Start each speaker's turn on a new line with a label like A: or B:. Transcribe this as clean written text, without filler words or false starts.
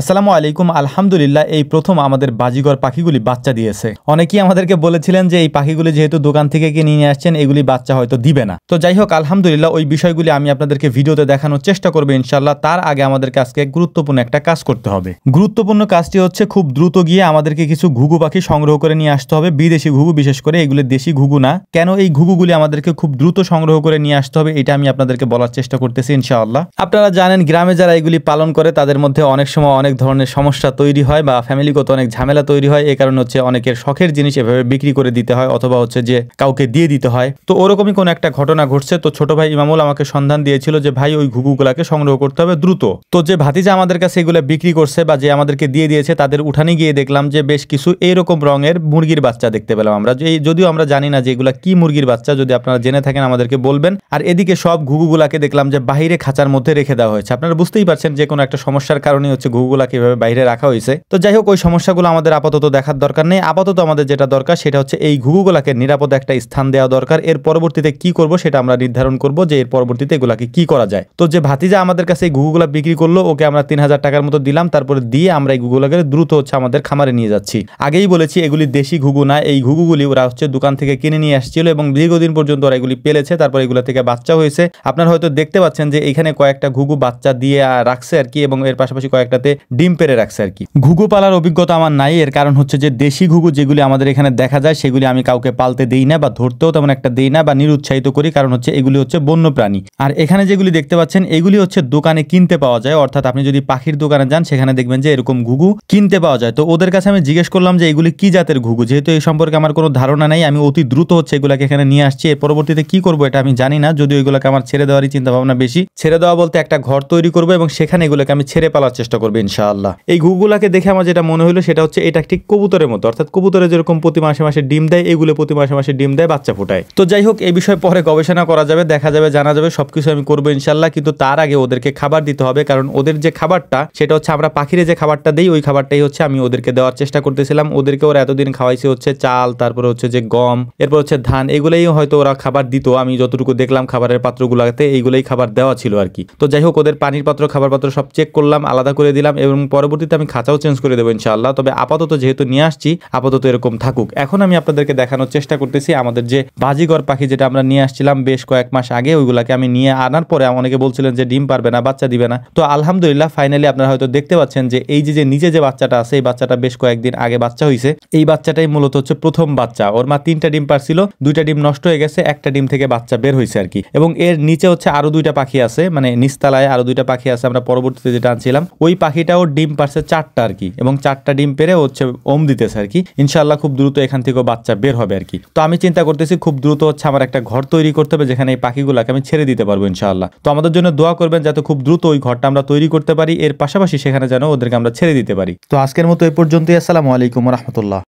A: আসসালামু আলাইকুম। আলহামদুলিল্লাহ, এই প্রথম আমাদের বাজিগর পাখিগুলি বাচ্চা দিয়েছে। অনেকেই আমাদেরকে বলেছিলেন যে এই পাখিগুলি যেহেতু দোকান থেকে কিনে নিয়ে আসছেন, এগুলি বাচ্চা হয়তো দিবে না। তো যাই হোক, আলহামদুলিল্লাহ ওই বিষয়গুলি আমি আপনাদেরকে ভিডিওতে দেখানোর চেষ্টা করবো ইনশাল্লাহ। তার আগে আমাদেরকে আজকে গুরুত্বপূর্ণ একটা কাজ করতে হবে। গুরুত্বপূর্ণ কাজটি হচ্ছে খুব দ্রুত গিয়ে আমাদেরকে কিছু ঘুঘু পাখি সংগ্রহ করে নিয়ে আসতে হবে। বিদেশি ঘুঘু, বিশেষ করে এগুলি দেশি ঘুঘু না। কেন এই ঘুঘুগুলি আমাদেরকে খুব দ্রুত সংগ্রহ করে নিয়ে আসতে হবে, এটা আমি আপনাদেরকে বলার চেষ্টা করতেছি ইনশাআল্লাহ। আপনারা জানেন, গ্রামে যারা এগুলি পালন করে তাদের মধ্যে অনেক সময় অনেক ধরনের সমস্যা তৈরি হয় বা ফ্যামিলিগত অনেক ঝামেলা তৈরি হয়। এই কারণে হচ্ছে অনেকের শখের জিনিস এভাবে বিক্রি করে দিতে হয়, অথবা হচ্ছে যে কাউকে দিয়ে দিতে হয়। তো ওরকমই কোনো একটা ঘটনা ঘটছে। তো ছোট ভাই ইমামুল আমাকে সন্ধান দিয়েছিল যে ভাই, ওই ঘুঘুগুলাকে সংগ্রহ করতে হবে দ্রুত। তো যে ভাতিজা আমাদের কাছে এগুলো বিক্রি করছে বা যে আমাদেরকে দিয়ে দিয়েছে, তাদের উঠানে গিয়ে দেখলাম যে বেশ কিছু এইরকম রঙের মুরগির বাচ্চা দেখতে পেলাম আমরা। যদিও আমরা জানি না যে এগুলা কি মুরগির বাচ্চা, যদি আপনারা জেনে থাকেন আমাদেরকে বলবেন। আর এদিকে সব ঘুঘুগুলাকে দেখলাম যে বাহিরে খাঁচার মধ্যে রেখে দেওয়া হয়েছে। আপনারা বুঝতেই পারছেন যে কোনো একটা সমস্যার কারণে হচ্ছে ঘুঘুগুলাকে এভাবে বাইরে রাখা হয়েছে। তো যাই হোক, ওই সমস্যাগুলো আমাদের আপাতত দেখার দরকার নেই। আপাতত আমাদের যেটা দরকার সেটা হচ্ছে এই ঘুঘুগুলাকে নিরাপদ একটা স্থান দেওয়া দরকার। এর পরবর্তীতে কি করব সেটা আমরা নির্ধারণ করব, যে এর পরবর্তীতে এগুলাকে কি করা যায়। তো যে ভাতিজা আমাদের কাছে এই ঘুঘুগুলা বিক্রি করলো, ওকে আমরা 3000 টাকার মতো দিলাম। তারপরে দিয়ে আমরা এই ঘুঘুগুলাকে দ্রুত হচ্ছে আমাদের খামারে নিয়ে যাচ্ছি। আগেই বলেছি, এগুলি দেশি ঘুঘু না। এই ঘুঘুগুলি ওরা হচ্ছে দোকান থেকে কিনে নিয়ে আসছিল এবং দীর্ঘদিন পর্যন্ত ওরা এগুলি পেলেছে। তারপর এগুলো থেকে বাচ্চা হয়েছে। আপনারা হয়তো দেখতে পাচ্ছেন যে এখানে কয়েকটা ঘুঘু বাচ্চা দিয়ে রাখছে আর কি, এবং এর পাশাপাশি কয়েকটাতে ডিম পেড়ে রাখছে আর কি। ঘুঘু পালার অভিজ্ঞতা আমার নাই। এর কারণ হচ্ছে যে দেশি ঘুঘু যেগুলি আমাদের এখানে দেখা যায়, সেগুলি আমি কাউকে পালতে দেই না বা ধরতেও তেমন একটা দেই না বা নিরুৎসাহিত করি, কারণ হচ্ছে এগুলি হচ্ছে বন্য প্রাণী। আর এখানে যেগুলি দেখতে পাচ্ছেন, এগুলি হচ্ছে দোকানে কিনতে পাওয়া যায়। অর্থাৎ আপনি যদি পাখির দোকানে যান, সেখানে দেখবেন যে এরকম ঘুঘু কিনতে পাওয়া যায়। তো ওদের কাছে আমি জিজ্ঞেস করলাম যে এগুলি কি জাতের ঘুঘু, যেহেতু এই সম্পর্কে আমার কোনো ধারণা নেই। আমি অতি দ্রুত হচ্ছে এগুলাকে এখানে নিয়ে আসছি। এর পরবর্তীতে কি করবো এটা আমি জানি না, যদিও এগুলোকে আমার ছেড়ে দেওয়ারই চিন্তা ভাবনা বেশি। ছেড়ে দেওয়া বলতে একটা ঘর তৈরি করবো এবং সেখানে এগুলোকে আমি ছেড়ে পালার চেষ্টা করবো ইনশাআল্লাহ। এই ঘুঘুগুলাকে দেখে আমার যেটা মনে হলো সেটা হচ্ছে এটা ঠিক কবুতরের মতো। অর্থাৎ কবুতরে যেরকম প্রতি মাসে মাসে ডিম দেয়, এগুলো প্রতি মাসে মাসে ডিম দেয়, বাচ্চা ফোটায়। তো যাই হোক, এই বিষয়ে পরে গবেষণা করা যাবে, দেখা যাবে, জানা যাবে। সবকিছু আমি করবো ইনশাল্লাহ। কিন্তু তার আগে ওদেরকে খাবার দিতে হবে, কারণ ওদের যে খাবারটা সেটা হচ্ছে আমরা পাখিরে যে খাবারটা দিই, ওই খাবারটাই হচ্ছে আমি ওদেরকে দেওয়ার চেষ্টা করতেছিলাম। ওদেরকে ওরা এতদিন খাওয়াইছে হচ্ছে চাল, তারপরে হচ্ছে যে গম, এরপর হচ্ছে ধান। এগুলোই হয়তো ওরা খাবার দিত। আমি যতটুকু দেখলাম খাবারের পাত্রগুলোতে এইগুলোই খাবার দেওয়া ছিল আর কি। তো যাই হোক, ওদের পানির পাত্র, খাবার পাত্র সব চেক করলাম, আলাদা করে দিলাম, এবং পরবর্তীতে আমি খাঁচাও চেঞ্জ করে দেবো ইনশাআল্লাহ। তবে আপাতত যেহেতু নিয়ে আসছি, আপাতত এরকম থাকুক। এখন আমি আপনাদেরকে দেখানোর চেষ্টা করতেছি আমাদের যে বাজিগর পাখি যেটা আমরা নিয়ে আসছিলাম বেশ কয়েক মাস আগে, ওইগুলাকে আমি নিয়ে আনার পরে অনেকে বলছিলেন যে ডিম পারবে না, বাচ্চা দিবে না। তো আলহামদুলিল্লাহ ফাইনালি আপনারা হয়তো দেখতে পাচ্ছেন যে এই যে নিচে যে বাচ্চাটা আছে, এই বাচ্চাটা বেশ কয়েকদিন আগে বাচ্চা হয়েছে। এই বাচ্চাটাই মূলত হচ্ছে প্রথম বাচ্চা। ওর মা 3টা ডিম পারছিল, 2টা ডিম নষ্ট হয়ে গেছে, একটা ডিম থেকে বাচ্চা বের হয়েছে আর কি। এবং এর নিচে হচ্ছে আরো 2টা পাখি আছে, মানে নিচতলায় আরো 2টা পাখি আছে। আমরা পরবর্তীতে যেটা আনছিলাম, ওই পাখিটাও ডিম পারছে 4টা আর কি, এবং 4টা ডিম পেরে হচ্ছে ওম দিতেছে আর কি। ইনশাআল্লাহ খুব দ্রুত এখান থেকেও বাচ্চা বের হবে আর কি। তো আমি চিন্তা করতেছি খুব দ্রুত হচ্ছে আমার একটা ঘর তৈরি করতে হবে, যেখানে এই পাখিগুলোকে আমি ছেড়ে দিতে পারবো ইনশাআল্লাহ। তো আমাদের জন্য দোয়া করবেন যাতে খুব দ্রুত ওই ঘরটা আমরা তৈরি করতে পারি, এর পাশাপাশি সেখানে যেন ওদেরকে আমরা ছেড়ে দিতে পারি। তো আজকের মতো এই পর্যন্তই। আসসালামু আলাইকুম ওয়া রাহমাতুল্লাহ।